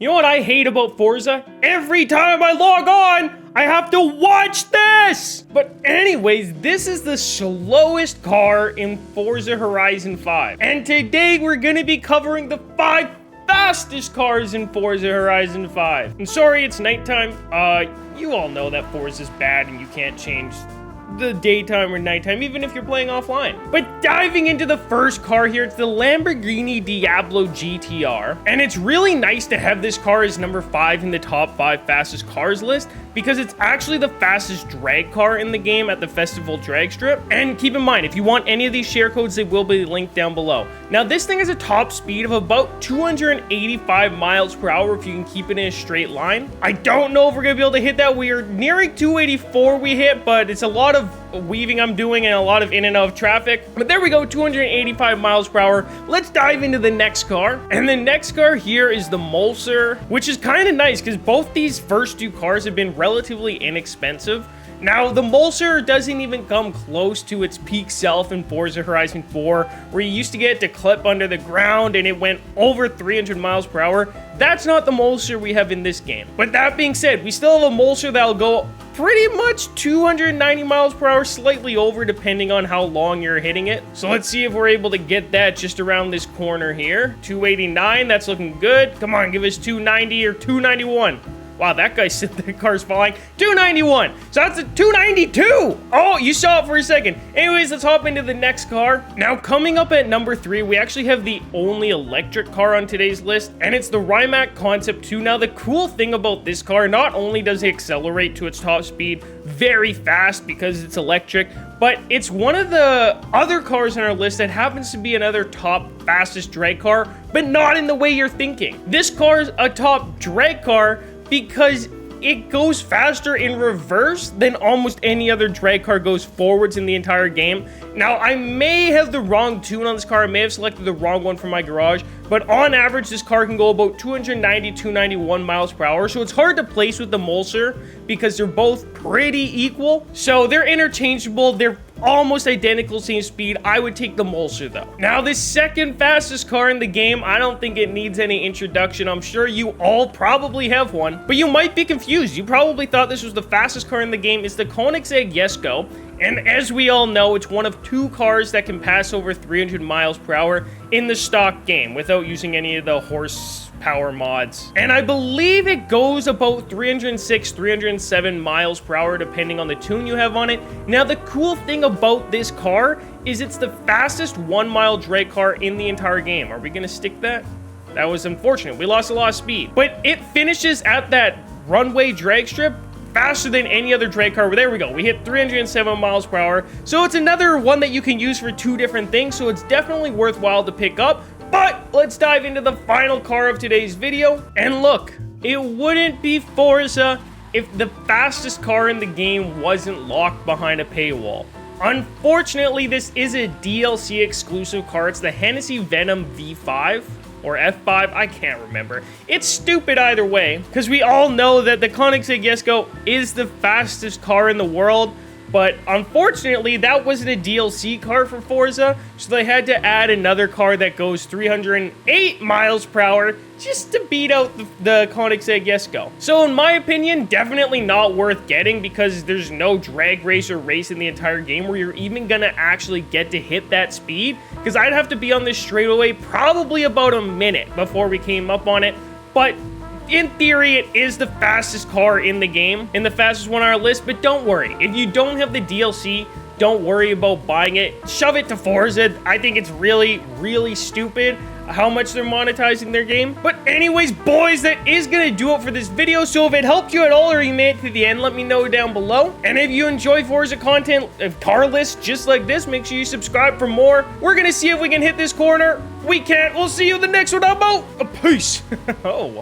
You know what I hate about Forza? Every time I log on, I have to watch this! But anyways, this is the slowest car in Forza Horizon 5. And today we're gonna be covering the 5 fastest cars in Forza Horizon 5. I'm sorry it's nighttime. You all know that Forza's bad and you can't change the daytime or nighttime, even if you're playing offline. But diving into the first car here, it's the Lamborghini Diablo GTR. And it's really nice to have this car as number 5 in the top 5 fastest cars list, because it's actually the fastest drag car in the game at the Festival drag strip. And keep in mind, if you want any of these share codes, they will be linked down below. Now, this thing has a top speed of about 285 miles per hour if you can keep it in a straight line. I don't know if we're gonna be able to hit that. We are nearing 284 we hit, but it's a lot of weaving I'm doing and a lot of in and out of traffic. But there we go, 285 miles per hour. Let's dive into the next car. And the next car here is the Mosler, which is kind of nice because both these first two cars have been relatively inexpensive. Now, the Mosler doesn't even come close to its peak self in Forza Horizon 4, where you used to get it to clip under the ground and it went over 300 miles per hour. That's not the Mosler we have in this game. But that being said, we still have a Mosler that'll go pretty much 290 miles per hour, slightly over depending on how long you're hitting it. So let's see if we're able to get that just around this corner here. 289, that's looking good. Come on, give us 290 or 291. Wow, that guy said the car's falling. 291. So that's a 292. Oh, you saw it for a second. Anyways, let's hop into the next car. Now, coming up at number 3, we actually have the only electric car on today's list, and it's the Rimac Concept 2. Now, the cool thing about this car, not only does it accelerate to its top speed very fast because it's electric, but it's one of the other cars on our list that happens to be another top fastest drag car, but not in the way you're thinking. This car is a top drag car because it goes faster in reverse than almost any other drag car goes forwards in the entire game. Now, I may have the wrong tune on this car. I may have selected the wrong one for my garage, but on average, this car can go about 290, 291 miles per hour. So it's hard to place with the Mosler because they're both pretty equal. So they're interchangeable. They're almost identical, same speed. I would take the Mosler though. Now, the second fastest car in the game, I don't think it needs any introduction. I'm sure you all probably have one, but you might be confused. You probably thought this was the fastest car in the game. It's the Koenigsegg Jesko. And as we all know, it's one of 2 cars that can pass over 300 miles per hour in the stock game without using any of the horsepower mods. And I believe it goes about 306, 307 miles per hour depending on the tune you have on it. Now, the cool thing about this car is it's the fastest 1-mile drag car in the entire game. Are we gonna stick that? That was unfortunate. We lost a lot of speed. But it finishes at that runway drag strip faster than any other drag car. There we go. We hit 307 miles per hour. So it's another one that you can use for 2 different things. So it's definitely worthwhile to pick up. But let's dive into the final car of today's video. And look, it wouldn't be Forza if the fastest car in the game wasn't locked behind a paywall. Unfortunately, this is a DLC exclusive car. It's the Hennessy Venom V5. Or F5, I can't remember. It's stupid either way, because we all know that the Koenigsegg Jesko is the fastest car in the world, but unfortunately, that wasn't a DLC car for Forza, so they had to add another car that goes 308 miles per hour just to beat out the Koenigsegg Jesko. So in my opinion, definitely not worth getting because there's no drag race or race in the entire game where you're even gonna actually get to hit that speed, because I'd have to be on this straightaway probably about a minute before we came up on it. But in theory, it is the fastest car in the game and the fastest one on our list. But don't worry, if you don't have the DLC, don't worry about buying it. Shove it to Forza. I think it's really, really stupid how much they're monetizing their game. But anyways, boys, that is gonna do it for this video. So if it helped you at all or you made it to the end, let me know down below. And if you enjoy Forza content, car lists just like this, make sure you subscribe for more. We're gonna see if we can hit this corner. We can't. We'll see you in the next one. I'm out. Peace. Oh.